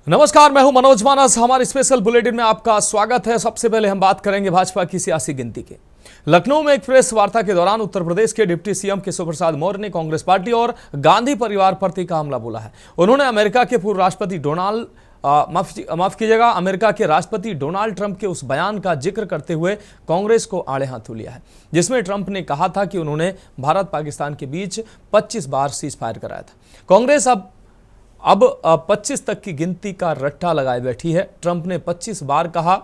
नमस्कार, मैं हूं मनोज मानस। हमारे स्पेशल बुलेटिन में आपका स्वागत है। सबसे पहले हम बात करेंगे भाजपा की सियासी गिनती की। लखनऊ में एक प्रेस वार्ता के दौरान उत्तर प्रदेश के डिप्टी सीएम केशव प्रसाद मौर्य ने कांग्रेस पार्टी और गांधी परिवार पर तीखा हमला बोला है। उन्होंने अमेरिका के पूर्व राष्ट्रपति अमेरिका के राष्ट्रपति डोनाल्ड ट्रंप के उस बयान का जिक्र करते हुए कांग्रेस को आड़े हाथों लिया है, जिसमें ट्रंप ने कहा था कि उन्होंने भारत पाकिस्तान के बीच 25 बार सीज फायर कराया था। कांग्रेस अब 25 तक की गिनती का रट्टा लगाए बैठी है। ट्रंप ने 25 बार कहा,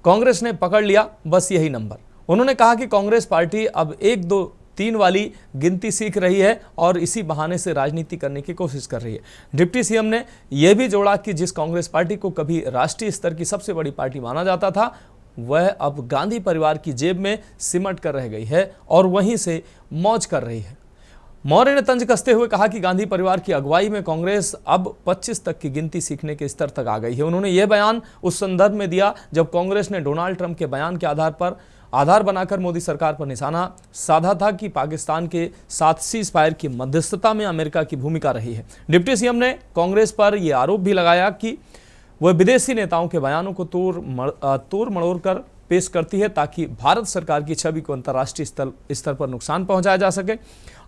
कांग्रेस ने पकड़ लिया बस यही नंबर। उन्होंने कहा कि कांग्रेस पार्टी अब 1, 2, 3 वाली गिनती सीख रही है और इसी बहाने से राजनीति करने की कोशिश कर रही है। डिप्टी सीएम ने यह भी जोड़ा कि जिस कांग्रेस पार्टी को कभी राष्ट्रीय स्तर की सबसे बड़ी पार्टी माना जाता था, वह अब गांधी परिवार की जेब में सिमट कर रह गई है और वहीं से मौज कर रही है। मौर्य ने तंज कसते हुए कहा कि गांधी परिवार की अगुवाई में कांग्रेस अब 25 तक की गिनती सीखने के स्तर तक आ गई है। उन्होंने यह बयान उस संदर्भ में दिया जब कांग्रेस ने डोनाल्ड ट्रंप के बयान के आधार बनाकर मोदी सरकार पर निशाना साधा था कि पाकिस्तान के साथ सीज फायर की मध्यस्थता में अमेरिका की भूमिका रही है। डिप्टी सीएम ने कांग्रेस पर यह आरोप भी लगाया कि वह विदेशी नेताओं के बयानों को तोड़ मड़ोड़ कर पेश करती है ताकि भारत सरकार की छवि को अंतर्राष्ट्रीय स्तर पर नुकसान पहुंचाया जा सके।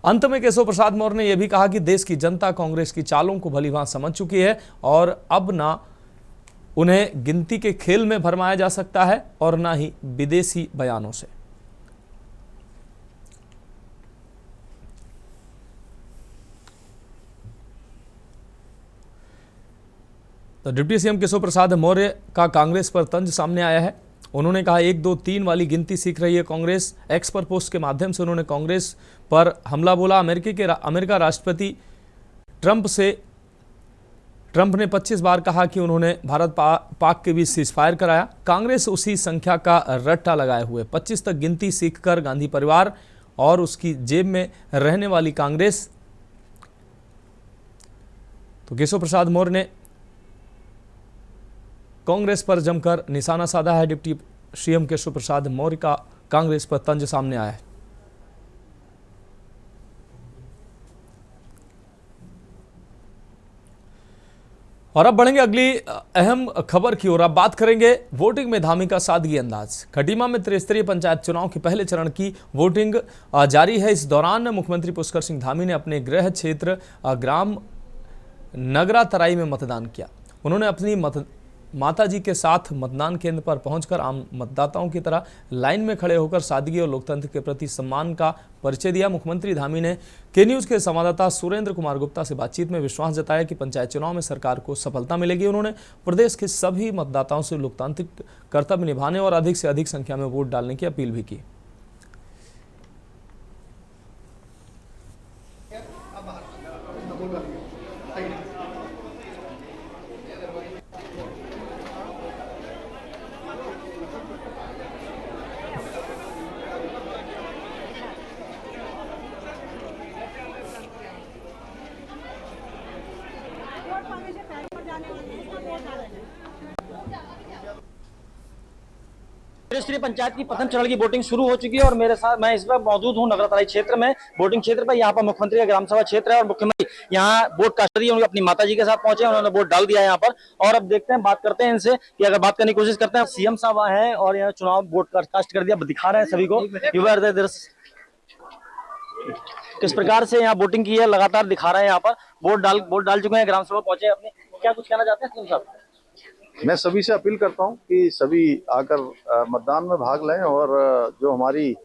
अंत में केशव प्रसाद मौर्य ने यह भी कहा कि देश की जनता कांग्रेस की चालों को भलीभांति समझ चुकी है और अब ना उन्हें गिनती के खेल में भरमाया जा सकता है और ना ही विदेशी बयानों से। तो डिप्टी सीएम केशव प्रसाद मौर्य का कांग्रेस पर तंज सामने आया है। उन्होंने कहा 1, 2, 3 वाली गिनती सीख रही है कांग्रेस। एक्स पर पोस्ट के माध्यम से उन्होंने कांग्रेस पर हमला बोला। अमेरिका राष्ट्रपति ट्रंप ने 25 बार कहा कि उन्होंने भारत पाक के बीच सीज फायर कराया। कांग्रेस उसी संख्या का रट्टा लगाए हुए 25 तक गिनती सीखकर गांधी परिवार और उसकी जेब में रहने वाली कांग्रेस। तो केशव प्रसाद मौर्य ने कांग्रेस पर जमकर निशाना साधा है। डिप्टी सीएम केशव प्रसाद मौर्य का कांग्रेस पर तंज सामने आया है। और अब बढ़ेंगे अगली अहम खबर की ओर। अब बात करेंगे वोटिंग में धामी का सादगी अंदाज। खटीमा में त्रिस्तरीय पंचायत चुनाव के पहले चरण की वोटिंग जारी है। इस दौरान मुख्यमंत्री पुष्कर सिंह धामी ने अपने गृह क्षेत्र ग्राम नगरा तराई में मतदान किया। उन्होंने अपनी माताजी के साथ मतदान केंद्र पर पहुंचकर आम मतदाताओं की तरह लाइन में खड़े होकर सादगी और लोकतंत्र के प्रति सम्मान का परिचय दिया। मुख्यमंत्री धामी ने के न्यूज के संवाददाता सुरेंद्र कुमार गुप्ता से बातचीत में विश्वास जताया कि पंचायत चुनाव में सरकार को सफलता मिलेगी। उन्होंने प्रदेश के सभी मतदाताओं से लोकतांत्रिक कर्तव्य निभाने और अधिक से अधिक संख्या में वोट डालने की अपील भी की। त्रिस्तरीय पंचायत की प्रथम चरण की वोटिंग शुरू हो चुकी है और मेरे साथ मैं इस वक्त मौजूद हूं नगरा तराई क्षेत्र में, वोटिंग क्षेत्र पर। यहाँ पर मुख्यमंत्री का ग्राम सभा क्षेत्र है और मुख्यमंत्री यहाँ वोट कास्ट रही है। अपनी माताजी के साथ पहुंचे, उन्होंने वोट डाल दिया है यहाँ पर। और अब देखते हैं, बात करते हैं इनसे कि अगर बात करने की कोशिश करते हैं। सीएम साहब है और यहाँ चुनाव वोट कास्ट कर दिया, दिखा रहे हैं सभी को। किस प्रकार से यहाँ वोटिंग की है लगातार दिखा रहे हैं। यहाँ पर वोट डाल चुके हैं, ग्राम सभा पहुंचे अपने। क्या कुछ कहना चाहते हैं सीएम साहब? मैं सभी से अपील करता हूं कि सभी आकर मतदान में भाग लें और जो हमारी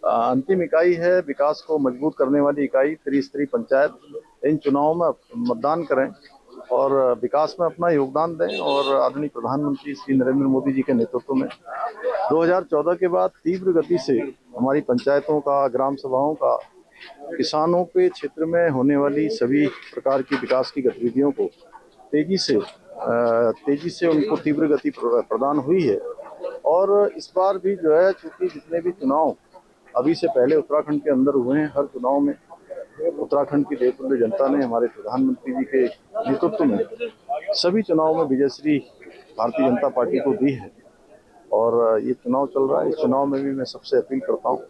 अंतिम इकाई है, विकास को मजबूत करने वाली इकाई त्रिस्तरीय पंचायत, इन चुनावों में मतदान करें और विकास में अपना योगदान दें। और आदरणीय प्रधानमंत्री श्री नरेंद्र मोदी जी के नेतृत्व में 2014 के बाद तीव्र गति से हमारी पंचायतों का, ग्राम सभाओं का, किसानों के क्षेत्र में होने वाली सभी प्रकार की विकास की गतिविधियों को तेजी से उनको तीव्र गति प्रदान हुई है। और इस बार भी जो है, चूंकि जितने भी चुनाव अभी से पहले उत्तराखंड के अंदर हुए हैं, हर चुनाव में उत्तराखंड की देवतुल्य जनता ने हमारे प्रधानमंत्री जी के नेतृत्व में सभी चुनाव में विजयश्री भारतीय जनता पार्टी को दी है। और ये चुनाव चल रहा है, इस चुनाव में भी मैं सबसे अपील करता हूँ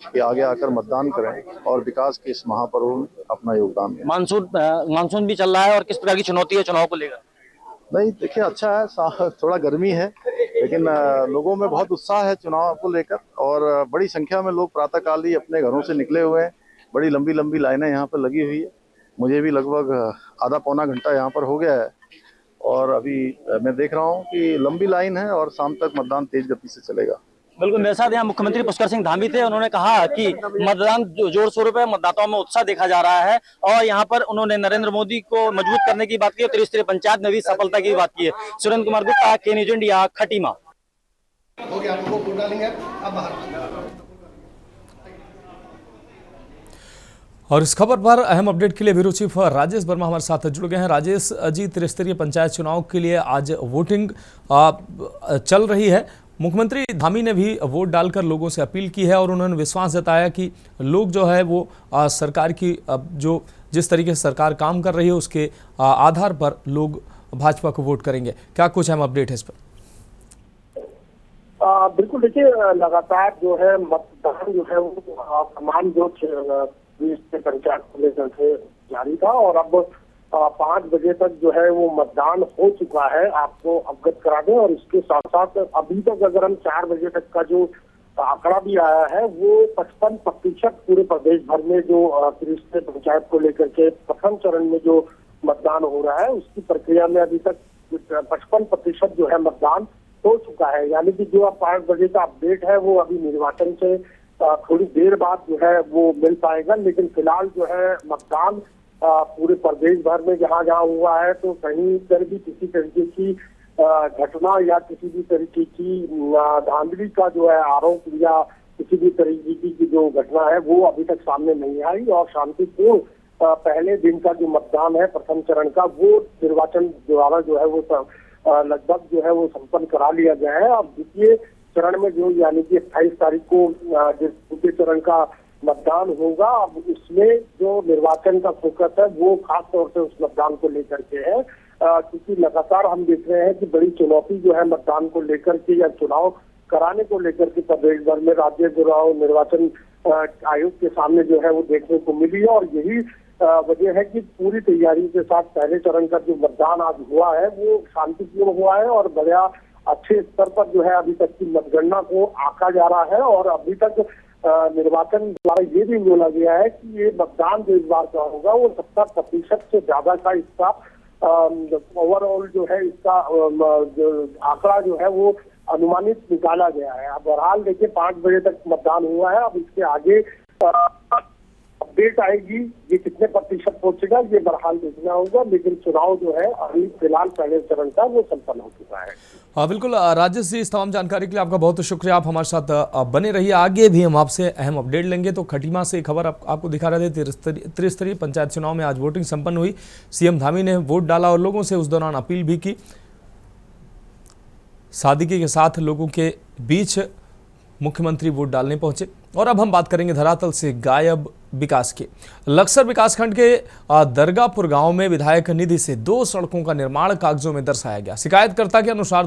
कि आगे आकर मतदान करें और विकास के इस महापर्व में अपना योगदान दें। मानसून भी चल रहा है और किस प्रकार की चुनौती है चुनाव को लेकर? नहीं, देखिए अच्छा है, थोड़ा गर्मी है, लेकिन लोगों में बहुत उत्साह है चुनाव को लेकर, और बड़ी संख्या में लोग प्रातःकाल ही अपने घरों से निकले हुए हैं। बड़ी लंबी लंबी लाइनें यहाँ पर लगी हुई है। मुझे भी लगभग आधा पौना घंटा यहाँ पर हो गया है, और अभी मैं देख रहा हूँ कि लंबी लाइन है और शाम तक मतदान तेज गति से चलेगा। बिल्कुल, मेरे साथ यहाँ मुख्यमंत्री पुष्कर सिंह धामी थे। उन्होंने कहा कि मतदान जोर शोर पे, मतदाताओं में उत्साह देखा जा रहा है, और यहाँ पर उन्होंने नरेंद्र मोदी को मजबूत करने की बात की और त्रिस्तरीय पंचायत में भी सफलता की बात की है। सुरेंद्र कुमार गुप्ता, के न्यूज इंडिया, खटीमा। हो गया, आपको वोट डालेंगे अब बाहर। और इस खबर पर अहम अपडेट के लिए ब्यूरो चीफ राजेश वर्मा हमारे साथ जुड़ गए हैं। राजेश जी, त्रिस्तरीय पंचायत चुनाव के लिए आज वोटिंग चल रही है। मुख्यमंत्री धामी ने भी वोट डालकर लोगों से अपील की है और उन्होंने विश्वास जताया कि लोग जो है वो सरकार की जो जिस तरीके से सरकार काम कर रही है उसके आधार पर लोग भाजपा को वोट करेंगे। क्या कुछ अहम अपडेट है इस पर? बिल्कुल, देखिए लगातार जो है मतदान जो है वो तमाम जो पंचायत को लेकर के जारी था, और अब 5 बजे तक जो है वो मतदान हो चुका है, आपको अवगत करा दें। और इसके साथ साथ अभी तक अगर हम 4 बजे तक का जो आंकड़ा भी आया है वो 55% पूरे प्रदेश भर में जो त्रिस्तरीय पंचायत को लेकर के प्रथम चरण में जो मतदान हो रहा है उसकी प्रक्रिया में अभी तक 55% जो है मतदान हो चुका है। यानी कि जो अब 5 बजे का अपडेट है वो अभी निर्वाचन से थोड़ी देर बाद जो है वो मिल पाएगा, लेकिन फिलहाल जो है मतदान पूरे प्रदेश भर में जहाँ जहाँ हुआ है, तो कहीं पर भी किसी तरीके की घटना या किसी भी तरीके की धांधली का जो है आरोप या किसी भी तरीके की जो घटना है वो अभी तक सामने नहीं आई, और शांतिपूर्ण पहले दिन का जो मतदान है प्रथम चरण का वो निर्वाचन द्वारा जो है वो लगभग जो है वो संपन्न करा लिया गया है। अब द्वितीय चरण में जो यानी कि 28 तारीख को जिस द्वितीय चरण का मतदान होगा, अब उसमें जो निर्वाचन का फोकस है वो खास तौर से उस मतदान को लेकर के है, क्योंकि लगातार हम देख रहे हैं कि बड़ी चुनौती जो है मतदान को लेकर के या चुनाव कराने को लेकर के प्रदेश भर में राज्य चुनाव निर्वाचन आयोग के सामने जो है वो देखने को मिली है। और यही वजह है कि पूरी तैयारी के साथ पहले चरण का जो मतदान आज हुआ है वो शांतिपूर्ण हुआ है, और बड़ा अच्छे स्तर पर जो है अभी तक की मतगणना को आंका जा रहा है। और अभी तक निर्वाचन द्वारा ये भी बोला गया है कि ये मतदान जो इस बार का होगा वो 70% से ज्यादा का इसका ओवरऑल जो है इसका आंकड़ा जो है वो अनुमानित निकाला गया है। अब बहरहाल देखिए 5 बजे तक मतदान हुआ है, अब इसके आगे अपडेट आएगी, ये कितने प्रतिशत पहुंचेगा ये बहरहाल देखना होगा, लेकिन चुनाव जो है अभी फिलहाल पहले चरण का वो संपन्न हो चुका है। हाँ बिल्कुल राजेश जी, इस तमाम जानकारी के लिए आपका बहुत शुक्रिया। आप हमारे साथ बने रहिए, आगे भी हम आपसे अहम अपडेट लेंगे। तो खटीमा से खबर आपको दिखा रहे थे, त्रिस्तरीय पंचायत चुनाव में आज वोटिंग संपन्न हुई। सीएम धामी ने वोट डाला और लोगों से उस दौरान अपील भी की। सादगी के साथ लोगों के बीच मुख्यमंत्री वोट डालने पहुंचे। और अब हम बात करेंगे धरातल से गायब विकास की। लक्सर विकासखंड के दरगापुर गांव में विधायक निधि से 2 सड़कों का निर्माण कागजों में दर्शाया गया। शिकायतकर्ता के अनुसार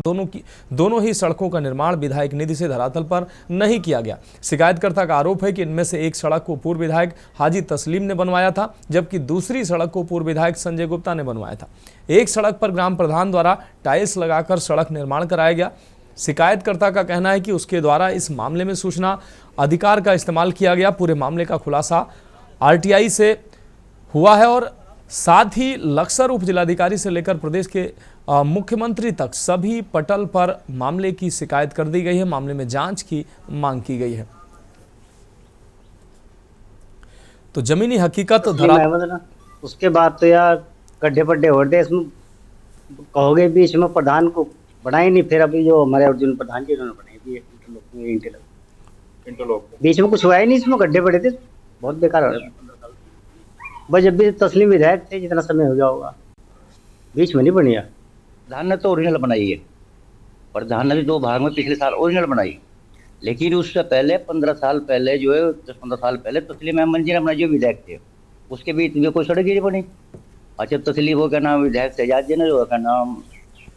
दोनों ही सड़कों का निर्माण विधायक निधि से धरातल पर नहीं किया गया। शिकायतकर्ता का आरोप है कि इनमें से एक सड़क को पूर्व विधायक हाजी तस्लीम ने बनवाया था, जबकि दूसरी सड़क को पूर्व विधायक संजय गुप्ता ने बनवाया था। एक सड़क पर ग्राम प्रधान द्वारा टाइल्स लगाकर सड़क निर्माण कराया गया। शिकायतकर्ता का कहना है कि उसके द्वारा इस मामले में सूचना अधिकार का इस्तेमाल किया गया। पूरे मामले का खुलासा आरटीआई से हुआ है और साथ ही लक्सर उप जिलाधिकारी से लेकर प्रदेश के मुख्यमंत्री तक सभी पटल पर मामले की शिकायत कर दी गई है। मामले में जांच की मांग की गई है। तो जमीनी हकीकत उसके बाद तो यार गड्ढे पड्ढे होते इसमें कहोगे बीच में प्रधान को बनाई नहीं, फिर अभी जो हमारे अर्जुन प्रधान जी उन्होंने बनाई थी इंटरलॉक बीच में कुछ हुआ ही नहीं, इसमें गड्ढे पड़े थे, बहुत बेकार हो रहा। बस जब भी तस्लीम विधायक थे जितना समय हो गया होगा, बीच में नहीं बनी है। प्रधान ने तो ओरिजिनल बनाई है, प्रधान ने भी 2 भाग में पिछले साल ओरिजिनल बनाई, लेकिन उससे पहले 15 साल पहले जो है 10-15 साल पहले तस्लीम अहमद जी ने बनाई जो विधायक थे, उसके बीच में कोई सड़क ही नहीं बनी। अच्छा तस्लीम वो क्या नाम विधायक शहजाद जी ने जो क्या नाम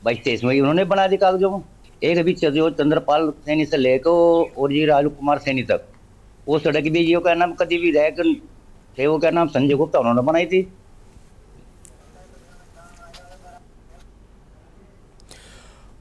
22-23 में उन्होंने बना दी कागजों में। एक अभी जो चंद्रपाल सैनी से लेकर और जी राजू कुमार सैनी तक वो सड़क भी जो क्या नाम कभी विधायक थे वो क्या नाम संजय गुप्ता उन्होंने बनाई थी।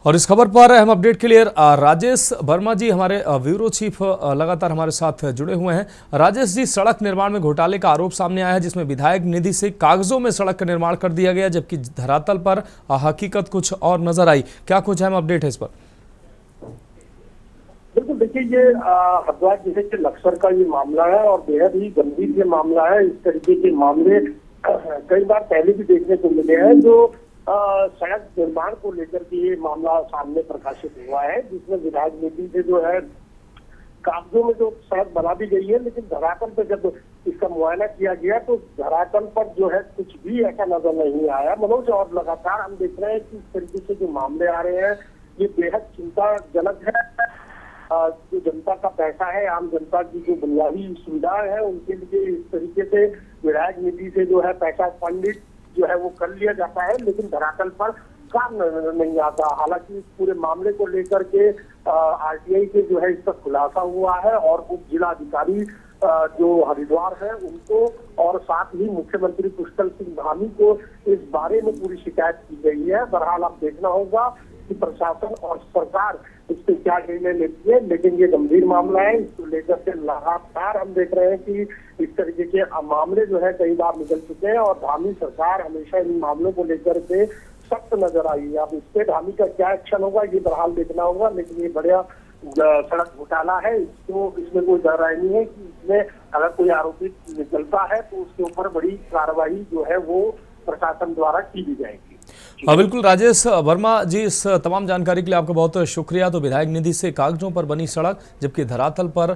और इस खबर पर अहम अपडेट के लिए राजेश वर्मा जी हमारे ब्यूरो चीफ लगातार हमारे साथ जुड़े हुए हैं। राजेश जी, सड़क निर्माण में घोटाले का आरोप सामने आया है जिसमें विधायक निधि से कागजों में सड़क का निर्माण कर दिया गया जबकि धरातल पर हकीकत कुछ और नजर आई। क्या कुछ अहम अपडेट है इस पर? बिल्कुल, देखिए ये हरिद्वार जिले के लक्सर का ये मामला है और बेहद ही गंभीर ये मामला है। इस तरीके के मामले कई बार पहले भी देखने को मिले हैं जो सड़क निर्माण को लेकर के ये मामला सामने प्रकाशित हुआ है जिसमें विधायक निधि से जो है कागजों में जो सड़क बना दी गई है लेकिन धरातल पर जब इसका मुआयना किया गया तो धरातल पर जो है कुछ भी ऐसा नजर नहीं आया मनोज। और लगातार हम देख रहे हैं कि इस तरीके से जो मामले आ रहे हैं ये बेहद चिंताजनक है। जो जनता का पैसा है, आम जनता की जो बुनियादी सुविधाएं हैं उनके लिए इस तरीके से विधायक निधि से जो है पैसा फंडित जो है वो कर लिया जाता है लेकिन धरातल पर काम नहीं आता। हालांकि इस पूरे मामले को लेकर के आरटीआई से जो है इसका खुलासा हुआ है और उप जिला अधिकारी जो हरिद्वार है उनको और साथ ही मुख्यमंत्री पुष्कर सिंह धामी को इस बारे में पूरी शिकायत की गई है। बहरहाल अब देखना होगा कि प्रशासन और सरकार इस पर क्या निर्णय लेती है, लेकिन ये गंभीर मामला है। इसको लेकर के लगातार हम देख रहे हैं कि इस तरीके के मामले जो है कई बार निकल चुके हैं और धामी सरकार हमेशा इन मामलों को लेकर के सख्त नजर आई है। अब इस पे धामी का क्या एक्शन होगा ये बहरहाल देखना होगा, लेकिन ये बढ़िया सड़क घोटाला है, इसमें कोई डर राय नहीं है कि इसमें अगर कोई आरोपित निकलता है तो उसके ऊपर बड़ी कार्रवाई जो है वो प्रशासन द्वारा की दी जाएगी। हाँ बिल्कुल राजेश वर्मा जी, इस तमाम जानकारी के लिए आपका बहुत शुक्रिया। तो विधायक निधि से कागजों पर बनी सड़क जबकि धरातल पर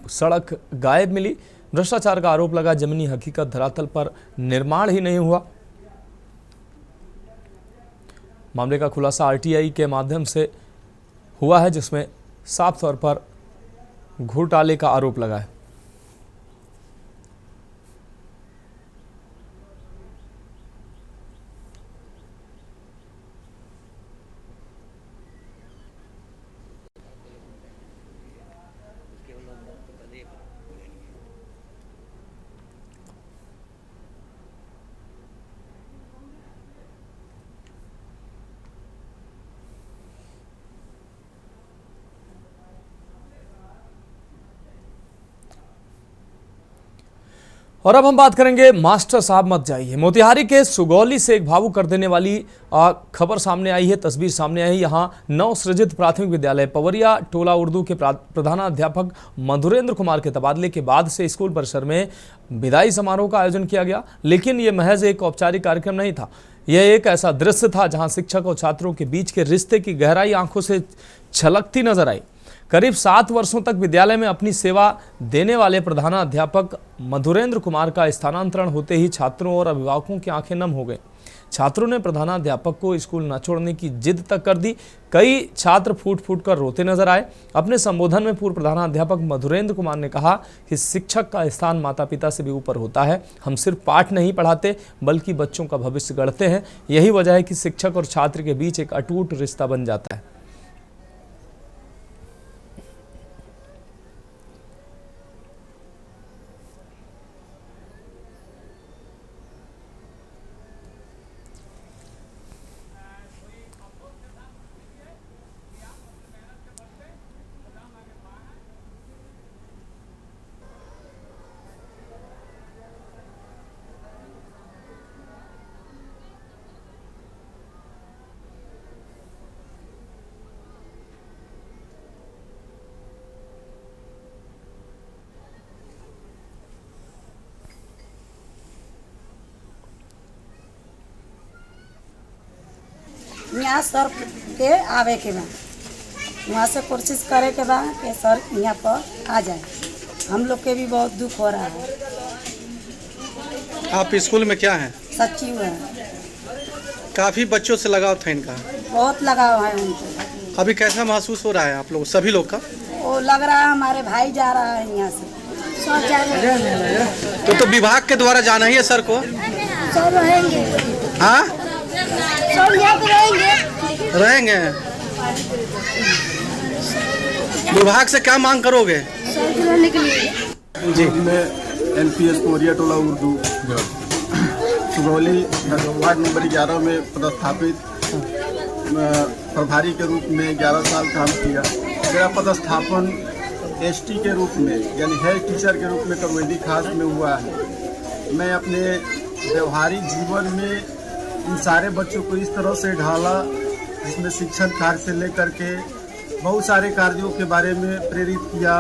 सड़क गायब मिली, भ्रष्टाचार का आरोप लगा, जमीनी हकीकत धरातल पर निर्माण ही नहीं हुआ। मामले का खुलासा आरटीआई के माध्यम से हुआ है जिसमें साफ तौर पर घोटाले का आरोप लगा है। और अब हम बात करेंगे मास्टर साहब मत जाइए। मोतिहारी के सुगौली से एक भावुक कर देने वाली खबर सामने आई है, तस्वीर सामने आई है। यहाँ नवसृजित प्राथमिक विद्यालय पवरिया टोला उर्दू के प्रधानाध्यापक मधुरेंद्र कुमार के तबादले के बाद से स्कूल परिसर में विदाई समारोह का आयोजन किया गया, लेकिन ये महज एक औपचारिक कार्यक्रम नहीं था। यह एक ऐसा दृश्य था जहाँ शिक्षक और छात्रों के बीच के रिश्ते की गहराई आंखों से छलकती नजर आई। करीब 7 वर्षों तक विद्यालय में अपनी सेवा देने वाले प्रधानाध्यापक मधुरेंद्र कुमार का स्थानांतरण होते ही छात्रों और अभिभावकों की आंखें नम हो गई। छात्रों ने प्रधानाध्यापक को स्कूल न छोड़ने की जिद तक कर दी। कई छात्र फूट फूट कर रोते नजर आए। अपने संबोधन में पूर्व प्रधानाध्यापक मधुरेंद्र कुमार ने कहा कि शिक्षक का स्थान माता पिता से भी ऊपर होता है। हम सिर्फ पाठ नहीं पढ़ाते बल्कि बच्चों का भविष्य गढ़ते हैं। यही वजह है कि शिक्षक और छात्र के बीच एक अटूट रिश्ता बन जाता है। यहाँ सर के आवे के बाद वहाँ से कोशिश करे के बाद कि सर यहाँ पर आ जाए। हम लोग के भी बहुत दुख हो रहा है। आप स्कूल में क्या हैं? सचिव है। काफ़ी बच्चों से लगाव था इनका? बहुत लगाव है उनको। अभी कैसा महसूस हो रहा है आप लोग सभी लोग का? वो लग रहा है हमारे भाई जा रहा है यहाँ से। सर जा रहे हैं। तो विभाग के द्वारा जाना ही है सर को? सर रहेंगे। हाँ सर यहाँ पे रहेंगे। विभाग से क्या मांग करोगे? जी मैं एनपीएस पवरिया टोला उर्दू सुगौली वार्ड नंबर 11 में पदस्थापित प्रभारी के रूप में 11 साल काम किया। मेरा पदस्थापन एसटी के रूप में यानी हेल्थ टीचर के रूप में कमेटी खास में हुआ है। मैं अपने व्यवहारिक जीवन में इन सारे बच्चों को इस तरह से ढाला जिसमें शिक्षण कार्य से लेकर के बहुत सारे कार्यों के बारे में प्रेरित किया।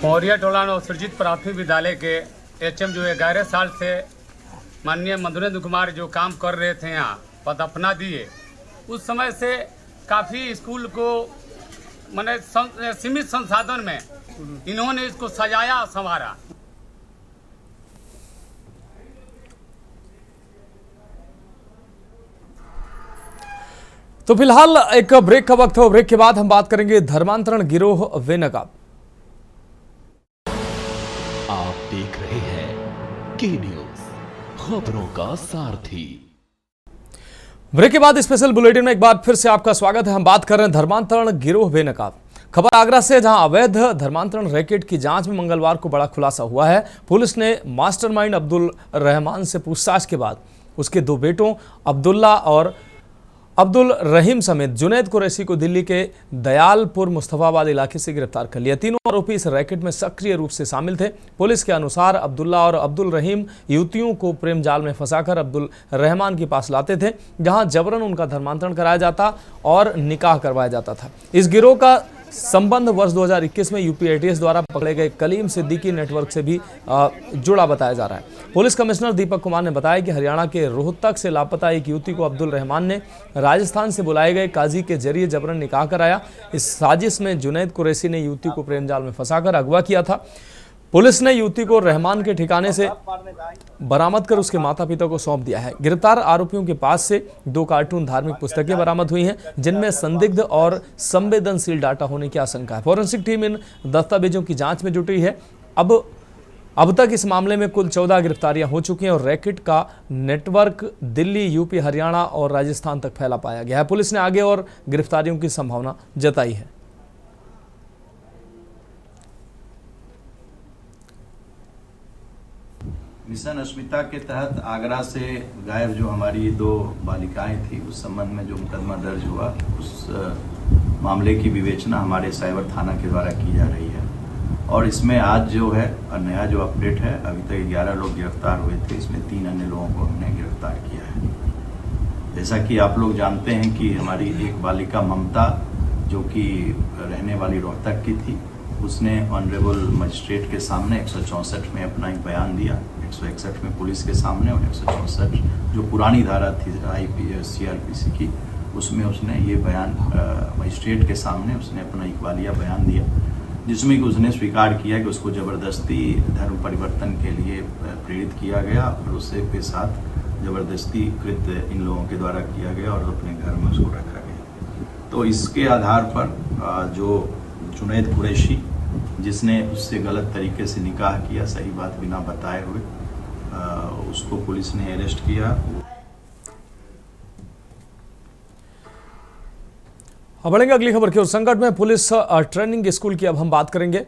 मौर्य टोला नवसृजित प्राथमिक विद्यालय के एचएम जो 11 साल से माननीय मधुरेंद्र कुमार जो काम कर रहे थे यहाँ पद अपना दिए, उस समय से काफ़ी स्कूल को मैंने सीमित संसाधन में इन्होंने इसको सजाया संवारा। तो फिलहाल एक ब्रेक का वक्त है, ब्रेक के बाद हम बात करेंगे धर्मांतरण गिरोह बेनकाब। आप देख रहे हैं के न्यूज, खबरों का सारथी। ब्रेक के बाद स्पेशल बुलेटिन में एक बार फिर से आपका स्वागत है। हम बात कर रहे हैं धर्मांतरण गिरोह बेनकाब। खबर आगरा से, जहां अवैध धर्मांतरण रैकेट की जांच में मंगलवार को बड़ा खुलासा हुआ है। पुलिस ने मास्टरमाइंड अब्दुल रहमान से पूछताछ के बाद उसके 2 बेटों अब्दुल्ला और अब्दुल रहीम समेत जुनैद कुरैशी को दिल्ली के दयालपुर मुस्तफाबाद इलाके से गिरफ्तार कर लिया। तीनों आरोपी इस रैकेट में सक्रिय रूप से शामिल थे। पुलिस के अनुसार अब्दुल्ला और अब्दुल रहीम युवतियों को प्रेम जाल में फंसाकर अब्दुल रहमान के पास लाते थे, जहां जबरन उनका धर्मांतरण कराया जाता और निकाह करवाया जाता था। इस गिरोह का संबंध वर्ष 2021 में यूपी एटीएस द्वारा पकड़े गए कलीम सिद्दीकी नेटवर्क से भी जुड़ा बताया जा रहा है। पुलिस कमिश्नर दीपक कुमार ने बताया कि हरियाणा के रोहतक से लापता एक युवती को अब्दुल रहमान ने राजस्थान से बुलाए गए काजी के जरिए जबरन निकाह कराया। इस साजिश में जुनैद कुरैशी ने युवती को प्रेम जाल में फंसाकर अगवा किया था। पुलिस ने युवती को रहमान के ठिकाने से बरामद कर उसके माता पिता को सौंप दिया है। गिरफ्तार आरोपियों के पास से 2 कार्टून धार्मिक पुस्तकें बरामद हुई हैं, जिनमें संदिग्ध और संवेदनशील डाटा होने की आशंका है। फॉरेंसिक टीम इन दस्तावेजों की जांच में जुटी है। अब तक इस मामले में कुल 14 गिरफ्तारियां हो चुकी हैं और रैकेट का नेटवर्क दिल्ली, यूपी, हरियाणा और राजस्थान तक फैला पाया गया है। पुलिस ने आगे और गिरफ्तारियों की संभावना जताई है। मिशन अस्मिता के तहत आगरा से गायब जो हमारी 2 बालिकाएं थी, उस संबंध में जो मुकदमा दर्ज हुआ, उस मामले की विवेचना हमारे साइबर थाना के द्वारा की जा रही है। और इसमें आज जो है नया जो अपडेट है, अभी तक 11 लोग गिरफ्तार हुए थे, इसमें 3 अन्य लोगों को हमने गिरफ्तार किया है। जैसा कि आप लोग जानते हैं कि हमारी एक बालिका ममता, जो कि रहने वाली रोहतक की थी, उसने ऑनरेबल मजिस्ट्रेट के सामने 164 में अपना एक बयान दिया, 161 में पुलिस के सामने और 164 जो पुरानी धारा थी CRPC की, उसमें उसने ये बयान मजिस्ट्रेट के सामने उसने अपना इकबालिया बयान दिया, जिसमें कि उसने स्वीकार किया कि उसको ज़बरदस्ती धर्म परिवर्तन के लिए प्रेरित किया गया और उससे के साथ ज़बरदस्ती कृत्य इन लोगों के द्वारा किया गया और अपने घर में उसको रखा गया। तो इसके आधार पर जो जुनैद कुरैशी, जिसने उससे गलत तरीके से निकाह किया, सही बात बिना बताए हुए, उसको पुलिस ने अरेस्ट किया। अब बढ़ेंगे अगली खबर की ओर। संकट में पुलिस ट्रेनिंग स्कूल की अब हम बात करेंगे।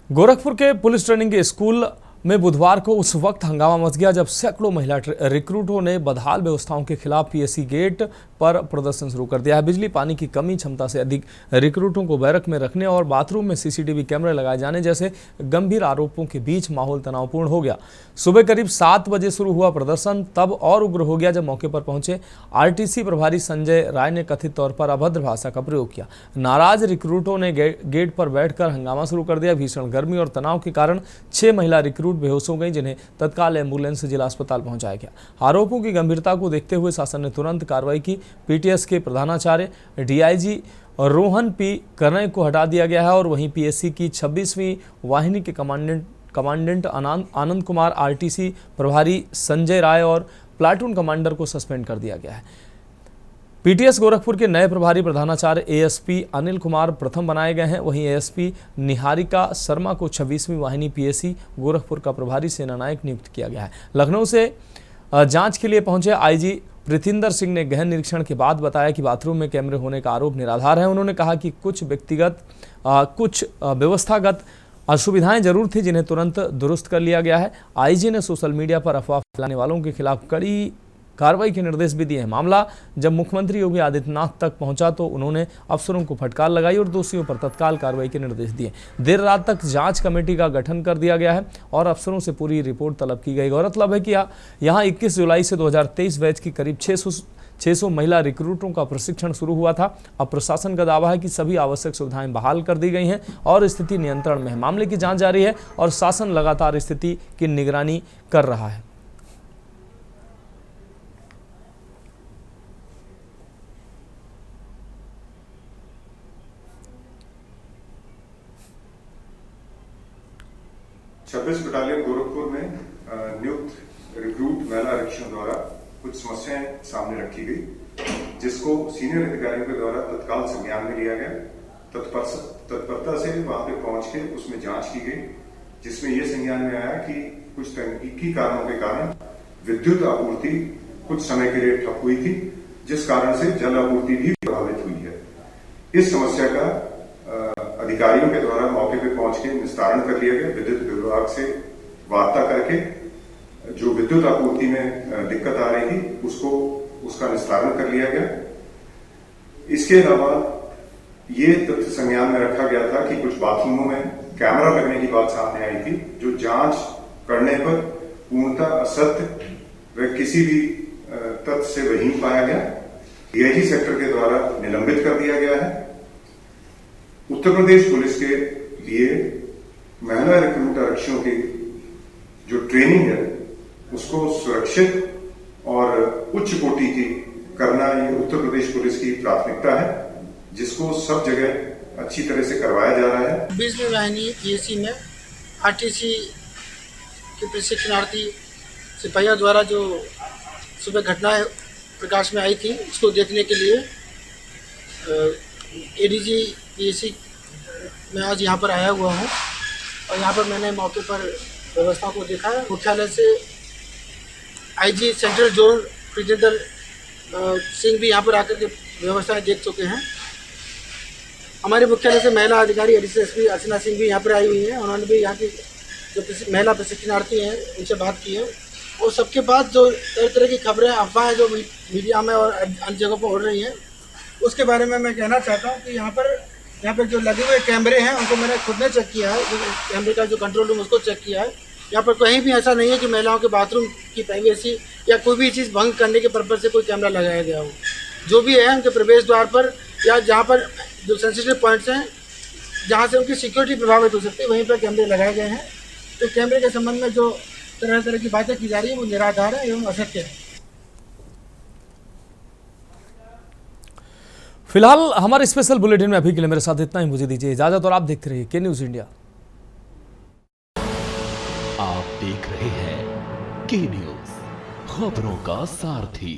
गोरखपुर के पुलिस ट्रेनिंग स्कूल में बुधवार को उस वक्त हंगामा मच गया जब सैकड़ों महिला रिक्रूटों ने बदहाल व्यवस्थाओं के खिलाफ पीएससी गेट पर प्रदर्शन शुरू कर दिया है। बिजली पानी की कमी, क्षमता से अधिक रिक्रूटों को बैरक में रखने और बाथरूम में सीसीटीवी कैमरे लगाए जाने जैसे गंभीर आरोपों के बीच माहौल तनावपूर्ण हो गया। सुबह करीब 7 बजे शुरू हुआ प्रदर्शन तब और उग्र हो गया जब मौके पर पहुंचे आरटीसी प्रभारी संजय राय ने कथित तौर पर अभद्र भाषा का प्रयोग किया। नाराज रिक्रूटों ने गेट पर बैठकर हंगामा शुरू कर दिया। भीषण गर्मी और तनाव के कारण 6 महिला रिक्रूट बेहोश हो गई, जिन्हें तत्काल एम्बुलेंस से जिला अस्पताल पहुंचाया गया। आरोपों की गंभीरता को देखते हुए शासन ने तुरंत कार्रवाई की। पीटीएस के प्रधानाचार्य डीआईजी रोहन पी करनई को हटा दिया गया है और वहीं पीएससी की 26वीं वाहिनी के कमांडेंट आनंद कुमार, आरटीसी प्रभारी संजय राय और प्लाटून कमांडर को सस्पेंड कर दिया गया है। पीटीएस गोरखपुर के नए प्रभारी प्रधानाचार्य एएसपी अनिल कुमार प्रथम बनाए गए हैं। वहीं एएसपी निहारिका शर्मा को 26वीं वाहिनी पीएससी गोरखपुर का प्रभारी सेनानायक नियुक्त किया गया है। लखनऊ से जांच के लिए पहुंचे आईजी पृथिंदर सिंह ने गहन निरीक्षण के बाद बताया कि बाथरूम में कैमरे होने का आरोप निराधार है। उन्होंने कहा कि कुछ व्यवस्थागत असुविधाएं जरूर थी, जिन्हें तुरंत दुरुस्त कर लिया गया है। आईजी ने सोशल मीडिया पर अफवाह फैलाने वालों के खिलाफ कड़ी कार्रवाई के निर्देश भी दिए हैं। मामला जब मुख्यमंत्री योगी आदित्यनाथ तक पहुंचा तो उन्होंने अफसरों को फटकार लगाई और दोषियों पर तत्काल कार्रवाई के निर्देश दिए। देर रात तक जांच कमेटी का गठन कर दिया गया है और अफसरों से पूरी रिपोर्ट तलब की गई। गौरतलब है कि यहाँ 21 जुलाई से 2023 बैच की करीब 600 महिला रिक्रूटरों का प्रशिक्षण शुरू हुआ था। अब प्रशासन का दावा है कि सभी आवश्यक सुविधाएं बहाल कर दी गई हैं और स्थिति नियंत्रण में है। मामले की जांच जारी है और शासन लगातार स्थिति की निगरानी कर रहा है। छब्बीस बटालियन गोरखपुर में नियुक्त रिक्रूट महिला आरक्षण द्वारा कुछ समस्याएं सामने रखी गई, जिसको सीनियर अधिकारियों के द्वारा तत्काल संज्ञान में लिया गया। तत्परता से वहां पे पहुंच के उसमें जांच की गई, जिसमें यह संज्ञान में आया कि कुछ तकनीकी कारणों के कारण विद्युत आपूर्ति कुछ समय के लिए ठप हुई थी, जिस कारण से जल आपूर्ति भी प्रभावित हुई है। इस समस्या का अधिकारियों के द्वारा मौके पे पहुंच के निस्तारण कर लिया गया। विद्युत विभाग से वार्ता करके जो विद्युत आपूर्ति में दिक्कत आ रही थी उसका निस्तारण कर लिया गया। इसके अलावा ये तथ्य संज्ञान में रखा गया था कि कुछ बाथरूमों में कैमरा लगने की बात सामने आई थी, जो जांच करने पर पूर्णतः असत्य व किसी भी तथ्य से वहीन पाया गया। डीआईजी सेक्टर के द्वारा निलंबित कर दिया गया है। उत्तर प्रदेश पुलिस के लिए महिला रिक्रूट आरक्षियों की जो ट्रेनिंग है उसको सुरक्षित और उच्च कोटि की करना ये उत्तर प्रदेश पुलिस की प्राथमिकता है, जिसको सब जगह अच्छी तरह से करवाया जा रहा है। 20वीं वाहिनी पीएससी में आरटीसी के प्रशिक्षणार्थी सिपाहियों द्वारा जो सुबह घटना प्रकाश में आई थी, उसको देखने के लिए एडीजी पीएससी मैं आज यहाँ पर आया हुआ हूँ और यहाँ पर मैंने मौके पर व्यवस्था को देखा है। मुख्यालय से आईजी सेंट्रल जोन प्रिजेंदर सिंह भी यहाँ पर आकर के व्यवस्थाएं देख चुके हैं। हमारे मुख्यालय से महिला अधिकारी एडिशनल एसपी अर्चना सिंह भी यहाँ पर आई हुई हैं। उन्होंने भी यहाँ की जो महिला प्रशिक्षणार्थी हैं उनसे बात की है और सबके बाद जो तरह तरह की खबरें अफवाहें जो मीडिया में और अन्य जगहों पर उड़ रही हैं उसके बारे में मैं कहना चाहता हूँ कि यहाँ पर जो लगे हुए कैमरे हैं उनको मैंने खुद ने चेक किया है। जो कैमरे का जो कंट्रोल रूम उसको चेक किया है। यहाँ पर कहीं भी ऐसा नहीं है कि महिलाओं के बाथरूम की प्राइवेसी या कोई भी चीज़ भंग करने के पर्पज से कोई कैमरा लगाया गया हो। जो भी है उनके प्रवेश द्वार पर या जहाँ पर जो सेंसिटिव पॉइंट्स हैं जहाँ से उनकी सिक्योरिटी प्रभावित हो सकती है वहीं पर कैमरे लगाए गए हैं। तो कैमरे के संबंध में जो तरह तरह की बातें की जा रही है वो निराधार है एवं असत्य है। फिलहाल हमारे स्पेशल बुलेटिन में अभी के लिए मेरे साथ इतना ही। मुझे दीजिए इजाजत और आप देखते रहिए के न्यूज इंडिया। आप देख रहे हैं के न्यूज, खबरों का सारथी।